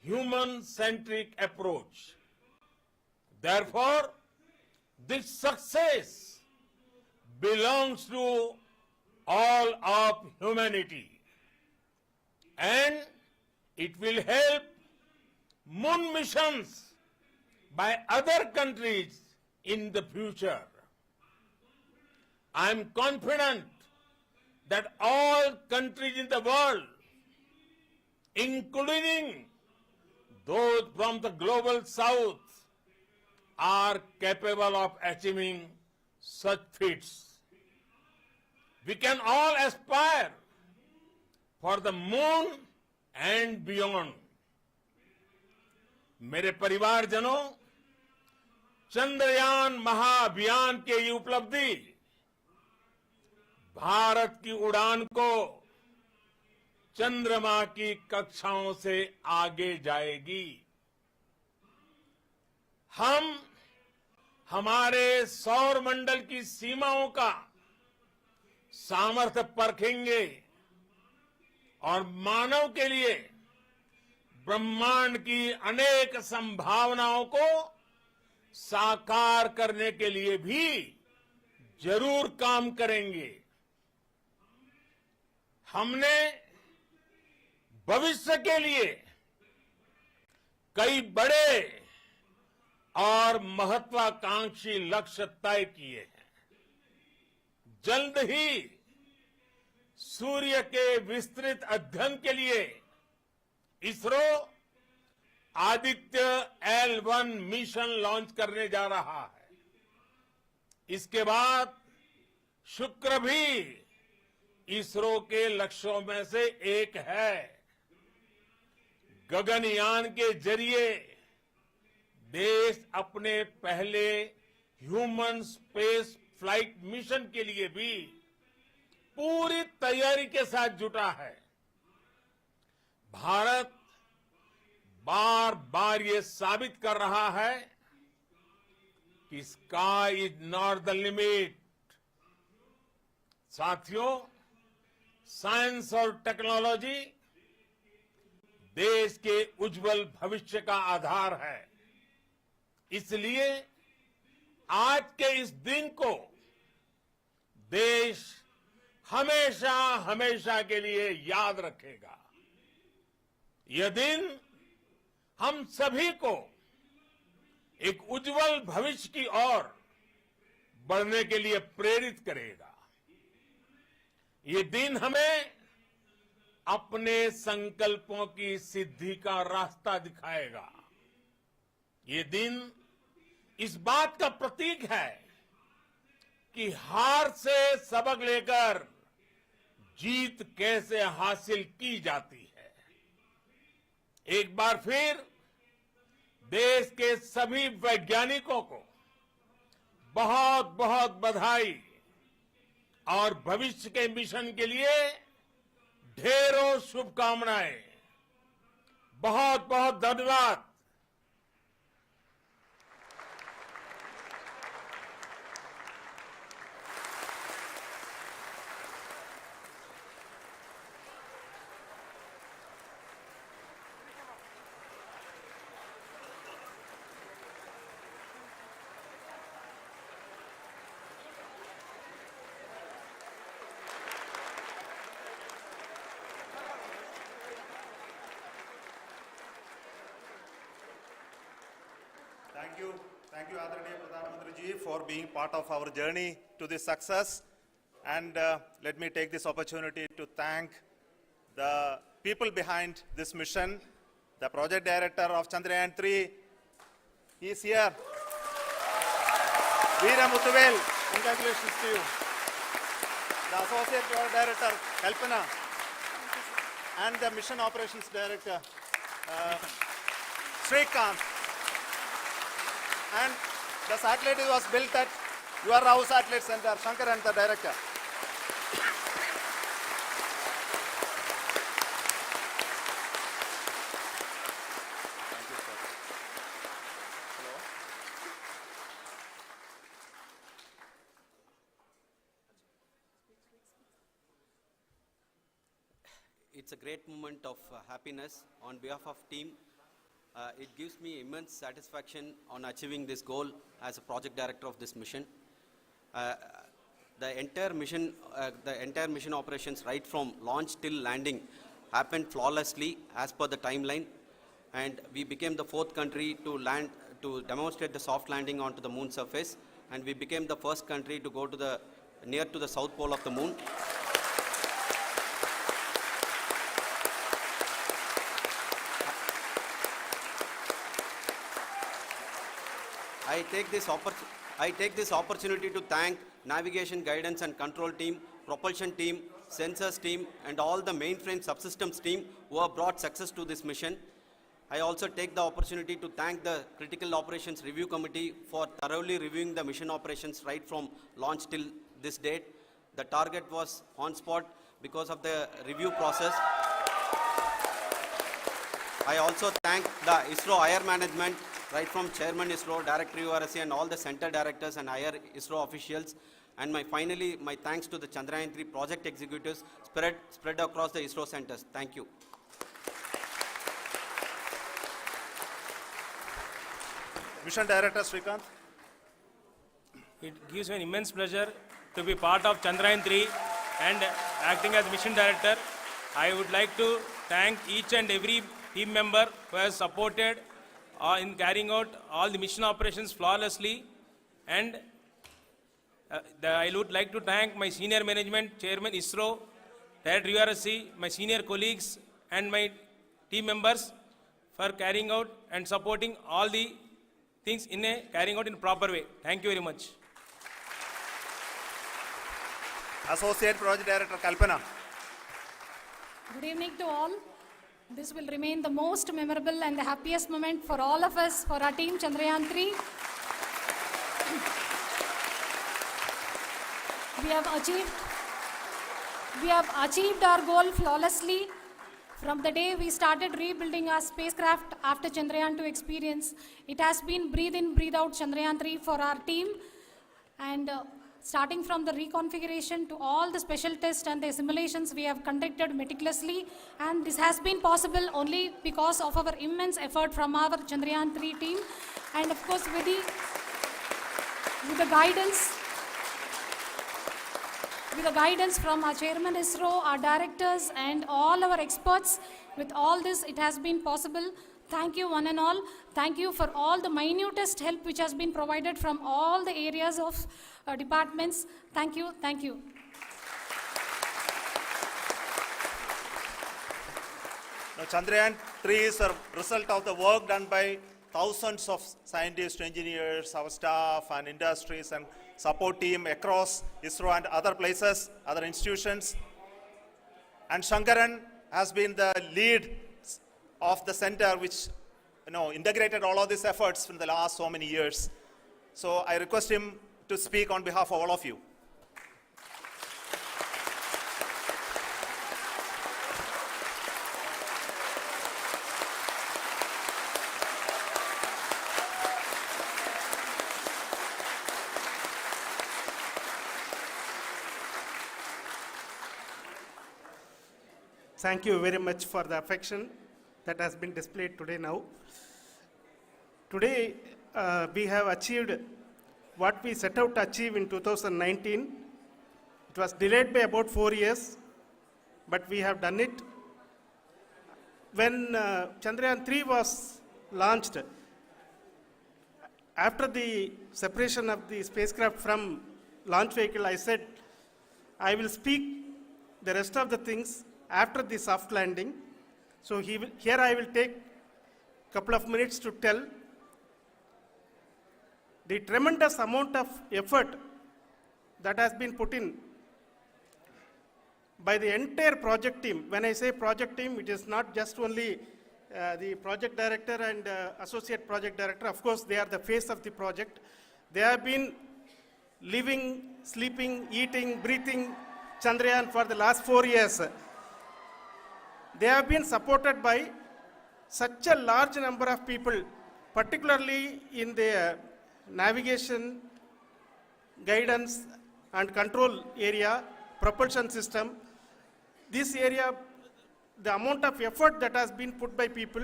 human-centric approach. Therefore, this success belongs to all of humanity, and it will help moon missions by other countries in the future. I am confident that all countries in the world, including those from the global south, are capable of achieving such feats. We can all aspire for the moon and beyond. मेरे परिवारजनों, चंद्रयान महाअभियान के ये उपलब्धि भारत की उड़ान को चंद्रमा की कक्षाओं से आगे जाएगी। हम हमारे सौर मंडल की सीमाओं का सामर्थ्य परखेंगे और मानव के लिए ब्रह्मांड की अनेक संभावनाओं को साकार करने के लिए भी जरूर काम करेंगे। हमने भविष्य के लिए कई बड़े और महत्वाकांक्षी लक्ष्य तय किए हैं। जल्द ही सूर्य के विस्तृत अध्ययन के लिए ISRO Aditya L1 mission launch करने जा रहा है। इसके बाद शुक्र भी इसरो के लक्ष्यों में से एक है। गगनयान के जरिए देश अपने पहले ह्यूमन स्पेस फ्लाइट मिशन के लिए भी पूरी तैयारी के साथ जुटा है। भारत बार बार ये साबित कर रहा है कि sky is not the limit. साथियों, साइंस और टेक्नोलॉजी देश के उज्जवल भविष्य का आधार है। इसलिए आज के इस दिन को देश हमेशा हमेशा के लिए याद रखेगा। यह दिन हम सभी को एक उज्जवल भविष्य की ओर बढ़ने के लिए प्रेरित करेगा। ये दिन हमें अपने संकल्पों की सिद्धि का रास्ता दिखाएगा। ये दिन इस बात का प्रतीक है कि हार से सबक लेकर जीत कैसे हासिल की जाती है। एक बार फिर देश के सभी वैज्ञानिकों को बहुत बहुत बधाई और भविष्य के मिशन के लिए ढेरों शुभकामनाएं। बहुत बहुत धन्यवाद। Thank you, Adharaniya Pradhan Mantri ji, for being part of our journey to this success. And let me take this opportunity to thank the people behind this mission. The project director of Chandrayaan-3, he is here. Veera Muthuvel, congratulations to you. The associate project director, Kalpana, and the mission operations director, Srikanth. And the satellite was built at your Rao Satellite Center, Shankar and the director. Thank you, sir. Hello. It's a great moment of happiness on behalf of team. It gives me immense satisfaction on achieving this goal as a project director of this mission. The entire mission operations right from launch till landing happened flawlessly as per the timeline, and we became the 4th country to demonstrate the soft landing onto the moon surface, and we became the first country to go to near to the south pole of the moon. I take this opportunity to thank navigation, guidance and control team, propulsion team, sensors team and all the mainframe subsystems team who have brought success to this mission. I also take the opportunity to thank the Critical Operations Review Committee for thoroughly reviewing the mission operations right from launch till this date. The target was on spot because of the review process. I also thank the ISRO higher management, right from Chairman ISRO, Director URSC and all the center directors and higher ISRO officials. And finally, my thanks to the Chandrayaan-3 project executives spread across the ISRO centers. Thank you. Mission Director Srikanth. It gives me an immense pleasure to be part of Chandrayaan-3 and acting as Mission Director. I would like to thank each and every team member who has supported in carrying out all the mission operations flawlessly. And I would like to thank my senior management, Chairman ISRO, Director URSC, my senior colleagues and my team members for carrying out and supporting all the things carrying out in a proper way. Thank you very much. Associate Project Director Kalpana. Good evening to all. This will remain the most memorable and the happiest moment for all of us, for our team Chandrayaan-3. We have achieved our goal flawlessly. From the day we started rebuilding our spacecraft after Chandrayaan-2 experience, it has been breathe in, breathe out Chandrayaan-3 for our team. And starting from the reconfiguration to all the special tests and the simulations we have conducted meticulously, and this has been possible only because of our immense effort from our Chandrayaan-3 team, and of course with the guidance from our chairman ISRO, our directors and all our experts. With all this, it has been possible. Thank you one and all. Thank you for all the minutest help which has been provided from all the areas of departments. Thank you. Thank you. Now, Chandrayaan-3 is a result of the work done by thousands of scientists, engineers, our staff and industries and support team across ISRO and other places, other institutions. And Shankaran has been the lead of the center which integrated all of these efforts in the last so many years. So I request him to speak on behalf of all of you. Thank you very much for the affection that has been displayed today now. Today, we have achieved what we set out to achieve in 2019. It was delayed by about 4 years, but we have done it. When Chandrayaan-3 was launched, after the separation of the spacecraft from launch vehicle, I said, I will speak the rest of the things after the soft landing. So here I will take a couple of minutes to tell the tremendous amount of effort that has been put in by the entire project team. When I say project team, it is not just only the project director and associate project director. Of course, they are the face of the project. They have been living, sleeping, eating, breathing Chandrayaan for the last 4 years. They have been supported by such a large number of people, particularly in the navigation, guidance and control area, propulsion system. This area, the amount of effort that has been put by people,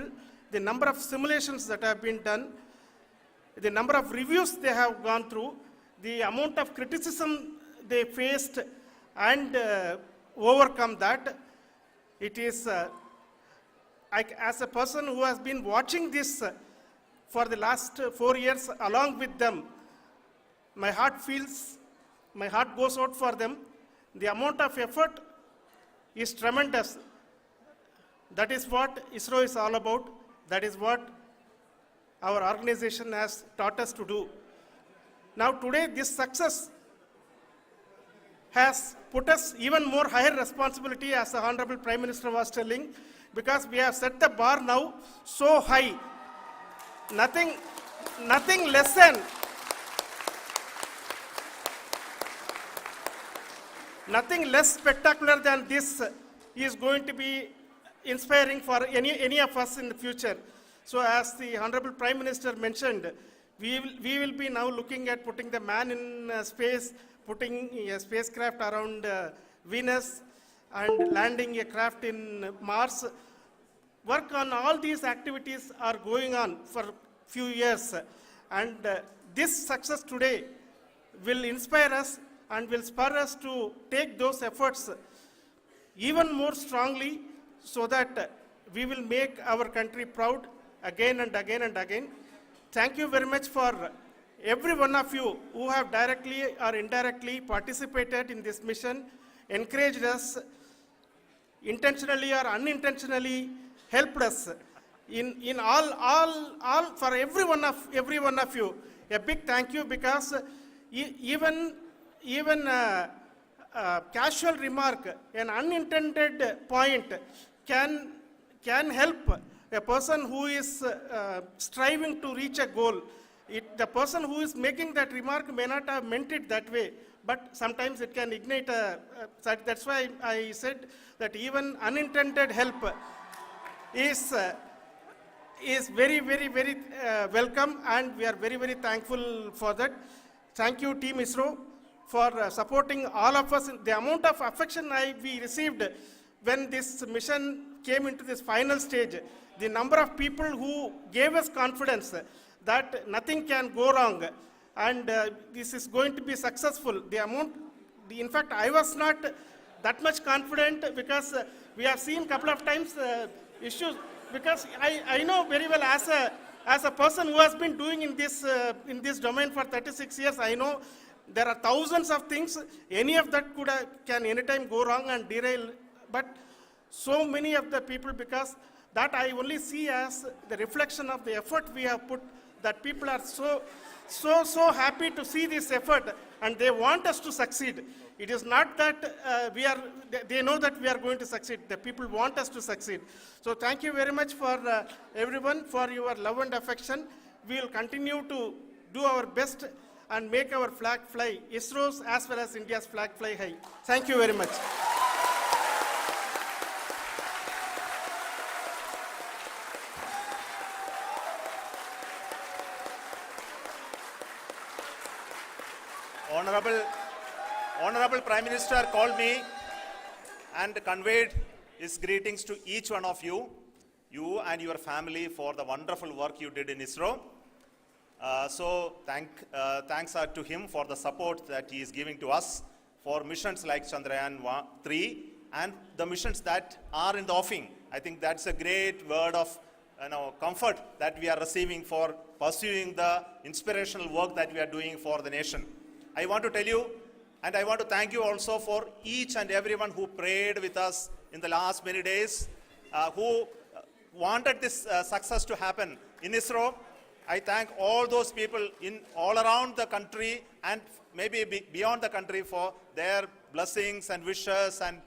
the number of simulations that have been done, the number of reviews they have gone through, the amount of criticism they faced and overcome that. It is, as a person who has been watching this for the last 4 years along with them, my heart goes out for them. The amount of effort is tremendous. That is what ISRO is all about. That is what our organization has taught us to do. Now today, this success has put us even more higher responsibility, as the Honorable Prime Minister was telling, because we have set the bar now so high. Nothing less spectacular than this is going to be inspiring for any of us in the future. So as the Honorable Prime Minister mentioned, we will be now looking at putting the man in space, putting a spacecraft around Venus and landing a craft in Mars. Work on all these activities are going on for few years, and this success today will inspire us and will spur us to take those efforts even more strongly, so that we will make our country proud again and again and again. Thank you very much for every one of you who have directly or indirectly participated in this mission, encouraged us, intentionally or unintentionally helped us in all for every one of you. A big thank you, because even casual remark, an unintended point can help a person who is striving to reach a goal. The person who is making that remark may not have meant it that way, but sometimes it can ignite that's why I said that even unintended help is very, very, very welcome, and we are very, very thankful for that. Thank you, Team ISRO, for supporting all of us. The amount of affection we received when this mission came into this final stage, the number of people who gave us confidence that nothing can go wrong, and this is going to be successful. In fact, I was not that much confident because we have seen a couple of times issues. Because I know very well as a person who has been doing in this domain for 36 years, I know there are thousands of things. Any of that can anytime go wrong and derail. But so many of the people, because that I only see as the reflection of the effort we have put, that people are so happy to see this effort and they want us to succeed. It is not that they know that we are going to succeed. The people want us to succeed. So thank you very much for everyone for your love and affection. We will continue to do our best and make our flag fly, ISRO's as well as India's flag fly high. Thank you very much. Honorable Prime Minister called me and conveyed his greetings to each one of you and your family for the wonderful work you did in ISRO. Thanks are to him for the support that he is giving to us for missions like Chandrayaan-3 and the missions that are in the offing. I think that's a great word of comfort that we are receiving for pursuing the inspirational work that we are doing for the nation. I want to tell you, and I want to thank you also for each and everyone who prayed with us in the last many days, who wanted this success to happen in ISRO. I thank all those people all around the country and maybe beyond the country for their blessings and wishes and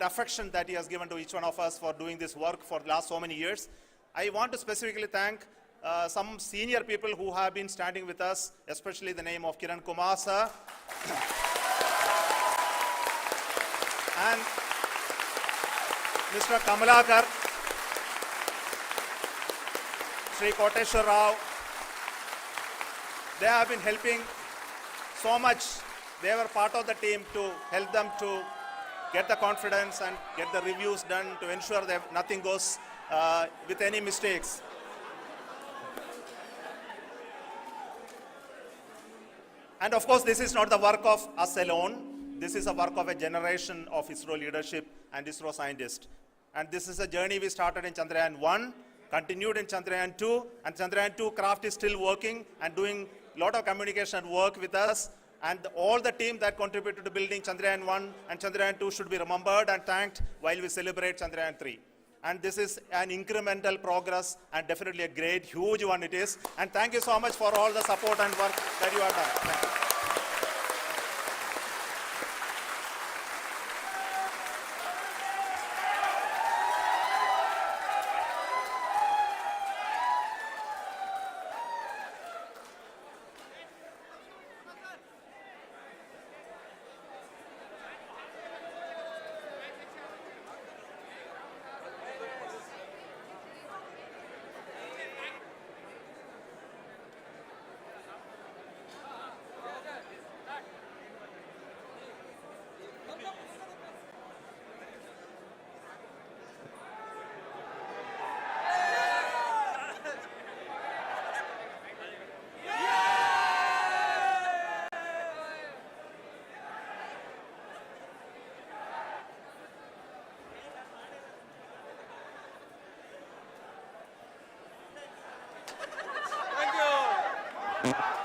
affection that he has given to each one of us for doing this work for the last so many years. I want to specifically thank some senior people who have been standing with us, especially the name of Kiran Kumar sir and Mr. Kamalakar, Sri Koteshwar Rao. They have been helping so much. They were part of the team to help them to get the confidence and get the reviews done to ensure that nothing goes with any mistakes. And of course, this is not the work of us alone. This is a work of a generation of ISRO leadership and ISRO scientists. And this is a journey we started in Chandrayaan-1, continued in Chandrayaan-2, and Chandrayaan-2 craft is still working and doing a lot of communication work with us. And all the team that contributed to building Chandrayaan-1 and Chandrayaan-2 should be remembered and thanked while we celebrate Chandrayaan-3. And this is an incremental progress and definitely a great, huge one it is. And thank you so much for all the support and work that you have done. Thank you. Thank you.